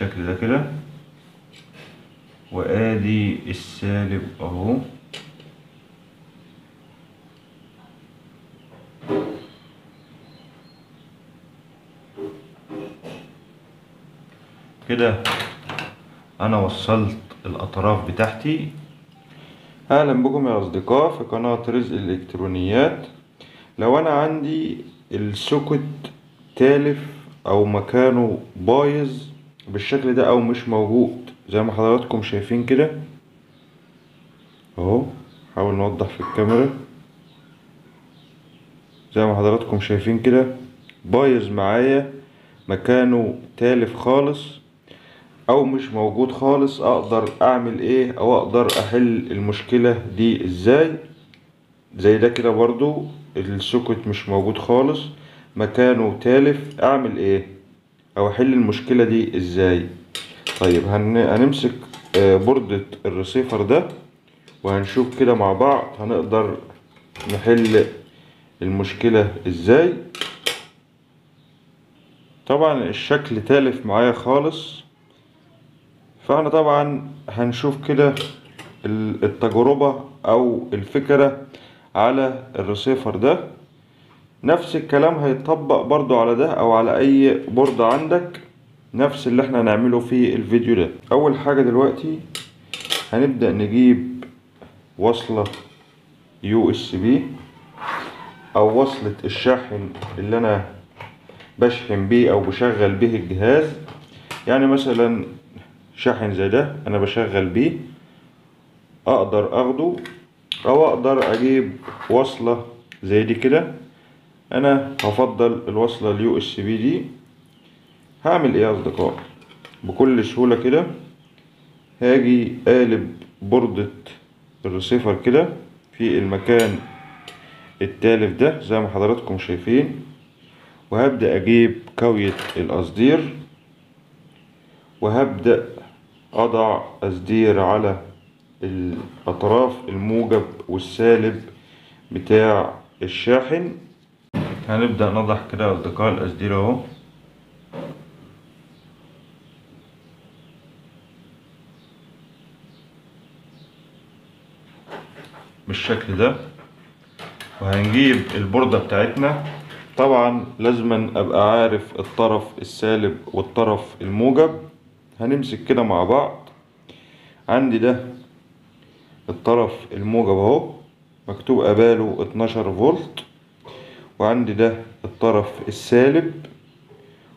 بالشكل ده كده، وادي السالب اهو. كده انا وصلت الاطراف بتاعتي. اهلا بكم يا اصدقاء في قناة رزق الالكترونيات. لو انا عندي السوكت تالف او مكانه بايظ بالشكل ده او مش موجود زي ما حضراتكم شايفين كده اهو، حاول نوضح في الكاميرا. زي ما حضراتكم شايفين كده بايظ معايا، مكانه تالف خالص او مش موجود خالص. اقدر اعمل ايه او اقدر احل المشكلة دي ازاي؟ زي ده كده برضو السوكت مش موجود خالص، مكانه تالف. اعمل ايه او احل المشكلة دي ازاي؟ طيب هنمسك بوردة الرسيفر ده وهنشوف كده مع بعض هنقدر نحل المشكلة ازاي. طبعا الشكل تالف معايا خالص، فاحنا طبعا هنشوف كده التجربة او الفكرة على الرسيفر ده. نفس الكلام هيتطبق برضو على ده او على اي بورد عندك، نفس اللي احنا هنعمله في الفيديو ده. اول حاجة دلوقتي هنبدأ نجيب وصلة USB او وصلة الشاحن اللي انا بشحن بيه او بشغل بيه الجهاز. يعني مثلا شاحن زي ده انا بشغل بيه، اقدر اخده او اقدر اجيب وصلة زي دي كده. انا هفضل الوصلة USB دي. هعمل ايه يا اصدقاء؟ بكل سهولة كده هاجي قالب بوردة الرسيفر كده في المكان التالف ده زي ما حضراتكم شايفين، وهبدأ اجيب كاوية القصدير وهبدأ اضع قصدير على الاطراف الموجب والسالب بتاع الشاحن. هنبدأ نضع كده يا اصدقاء القصدير اهو بالشكل ده، وهنجيب البوردة بتاعتنا. طبعا لازما ابقى عارف الطرف السالب والطرف الموجب. هنمسك كده مع بعض. عندي ده الطرف الموجب اهو مكتوب قباله 12 فولت، وعندي ده الطرف السالب،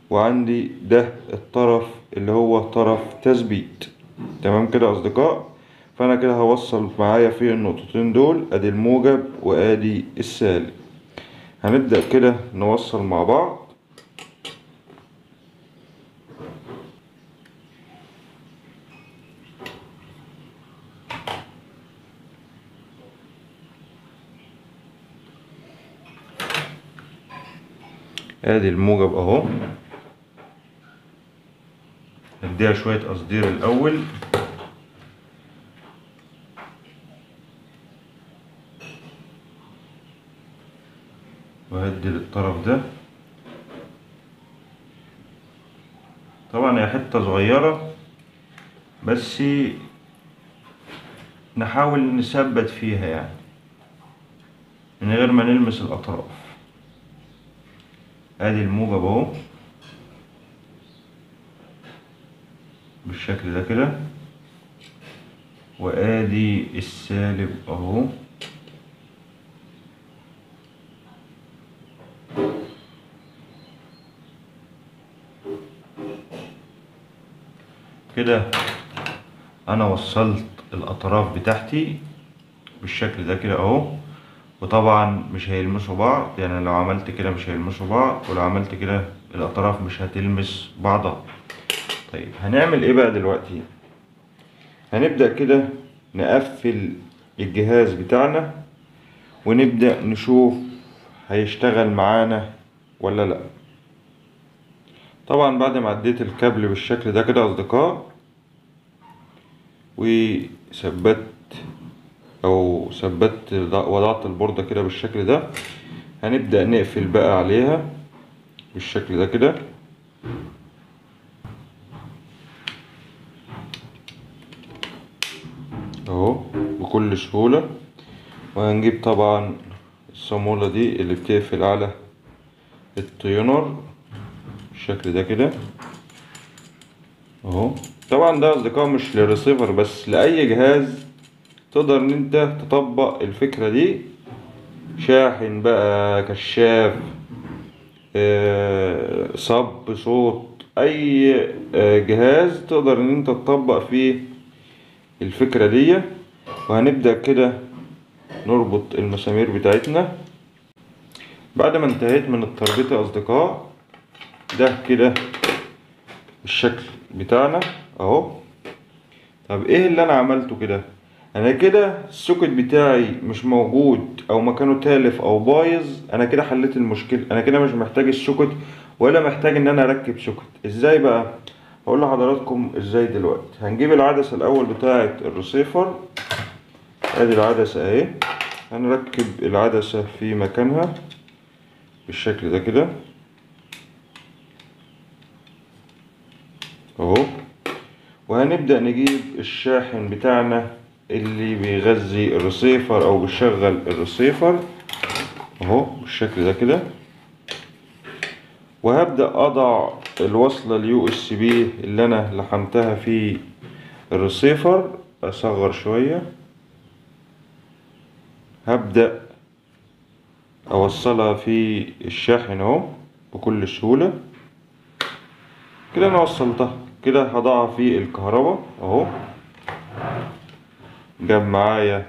وعندي ده الطرف اللي هو طرف تثبيت. تمام كده يا اصدقاء؟ فانا كده هوصل معايا في النقطتين دول، ادي الموجب وادي السالب. هنبدأ كده نوصل مع بعض. ادي الموجب اهو، نديها شوية قصدير الاول وهدي للطرف ده. طبعا هي حتة صغيرة بس نحاول نثبت فيها يعني من غير ما نلمس الاطراف. ادي الموجب اهو بالشكل ده كده، وادي السالب اهو. كده انا وصلت الاطراف بتاعتي بالشكل ده كده اهو، وطبعا مش هيلمسوا بعض. يعني لو عملت كده مش هيلمسوا بعض، ولو عملت كده الاطراف مش هتلمس بعضها. طيب هنعمل ايه بقى دلوقتي؟ هنبدأ كده نقفل الجهاز بتاعنا ونبدأ نشوف هيشتغل معانا ولا لا. طبعا بعد ما عديت الكابل بالشكل ده كده يا اصدقاء وثبت وضعت البوردة كده بالشكل ده، هنبدأ نقفل بقى عليها بالشكل ده كده. اهو بكل سهولة. وهنجيب طبعا الصامولة دي اللي بتقفل على التيونر بالشكل ده كده اهو. طبعا ده اصدقاء مش للريسيفر بس، لأي جهاز تقدر ان انت تطبق الفكرة دي، شاحن بقى، كشاف، صب صوت، اي جهاز تقدر ان انت تطبق فيه الفكرة دي. وهنبدأ كده نربط المسامير بتاعتنا بعد ما انتهيت من التربيط يا اصدقاء. ده كده الشكل بتاعنا اهو. طب ايه اللي انا عملته كده؟ انا كده السوكت بتاعي مش موجود او مكانه تالف او بايظ، انا كده حليت المشكله. انا كده مش محتاج السوكت ولا محتاج ان انا اركب سوكت. ازاي بقى؟ هقول لحضراتكم ازاي دلوقتي. هنجيب العدسه الاول بتاعه الريسيفر، ادي العدسه اهي. هنركب العدسه في مكانها بالشكل ده كده اهو. وهنبدأ نجيب الشاحن بتاعنا اللي بيغذي الريسيفر او بيشغل الريسيفر اهو بالشكل ده كده. وهبدأ اضع الوصلة اليو اس بي اللي انا لحمتها في الريسيفر. اصغر شوية، هبدأ اوصلها في الشاحن اهو بكل سهولة كده. انا وصلتها كده، هضعها في الكهرباء اهو. جاب معايا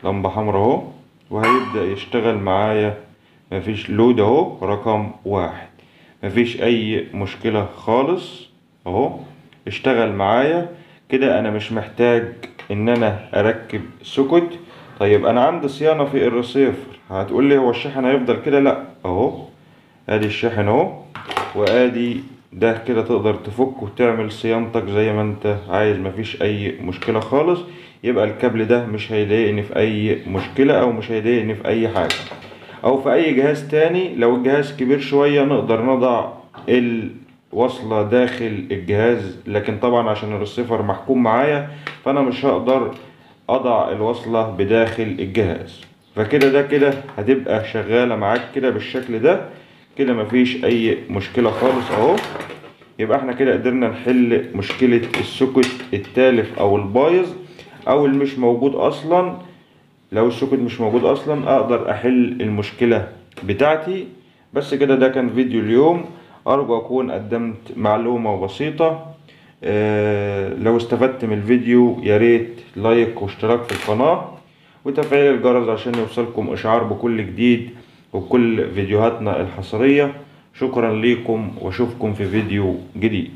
لمبة حمراء اهو، وهيبدأ يشتغل معايا. مفيش لود اهو، رقم 1. مفيش اي مشكلة خالص اهو، اشتغل معايا كده. انا مش محتاج ان انا اركب سوكت. طيب انا عندي صيانة في الريسيفر، هتقول لي هو الشاحن هيفضل كده؟ لا اهو، ادي الشاحن اهو، وادي ده كده تقدر تفك وتعمل صيانتك زي ما انت عايز. مفيش اي مشكلة خالص. يبقى الكابل ده مش هيضايقني في اي مشكلة او مش هيضايقني في اي حاجة. او في اي جهاز تاني لو الجهاز كبير شوية نقدر نضع الوصلة داخل الجهاز، لكن طبعا عشان الريسيفر محكوم معايا فانا مش هقدر اضع الوصلة بداخل الجهاز. فكده ده كده هتبقى شغالة معاك كده بالشكل ده كده، مفيش اي مشكلة خالص اهو. يبقى احنا كده قدرنا نحل مشكلة السوكت التالف او البايظ او اللي مش موجود اصلا. لو السوكت مش موجود اصلا اقدر احل المشكلة بتاعتي. بس كده ده كان فيديو اليوم. ارجو اكون قدمت معلومة بسيطة. لو استفدت من الفيديو ياريت لايك واشتراك في القناة وتفعيل الجرس عشان يوصلكم اشعار بكل جديد وبكل فيديوهاتنا الحصرية. شكرا ليكم واشوفكم في فيديو جديد.